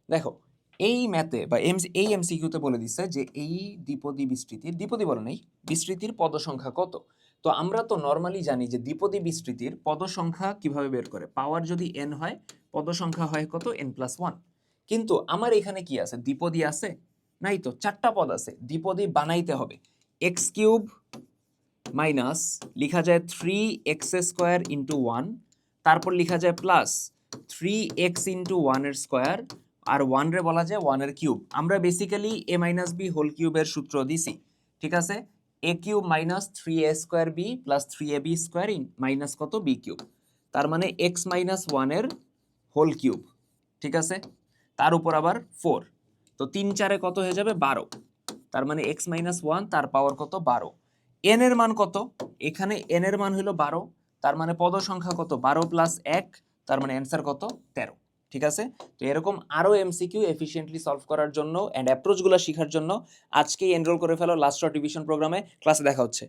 দেখো এই ম্যাথে বা এই এমসিকিউতে বলে দিচ্ছে যে এই দ্বিপদী বিস্তৃতির, দ্বিপদী বলে নেই, বিস্তৃতির পদ সংখ্যা কত। তো আমরা তো নর্মালি জানি যে দ্বিপদী বিস্তৃতির পদ সংখ্যা কিভাবে বের করে, পাওয়ার যদি n হয় পদ সংখ্যা হয় কত n+1। কিন্তু আমার এখানে কি আছে, দ্বিপদী আছে নাই তো, চারটা পদ আছে, দ্বিপদী বানাইতে হবে। x³ মাইনাস লিখা যায় 3x² ইন্টু 1, তারপর লিখা যায় প্লাস 3x ইন্টু 1 এর স্কোয়ার, আর 1 রে বলা যায় 1 এর কিউব। আমরা basically a minus b whole কিউবের সূত্র দিছি, ঠিক আছে। a cube minus 3a² b plus 3ab² minus কত b কিউব, তার মানে x মাইনাস 1 এর হোল কিউব, ঠিক আছে। তার উপর আবার 4, তো 3 4 কত হয়ে যাবে 12, তার মানে x মাইনাস 1 তার পাওয়ার কত 12। n এর মান কত, এখানে n এর মান হলো 12, তার মানে পদ সংখ্যা কত 12 প্লাস 1, তার মানে অ্যান্সার কত 13, ঠিক আছে। তো এরকম আরো এমসিকিউ এফিশিয়েন্টলি সলভ করার জন্য এন্ড অ্যাপ্রোচগুলো শেখার জন্য আজকেই এনরোল করে ফেলো লাস্ট রিভিশন প্রোগ্রামে। ক্লাসে দেখা হচ্ছে।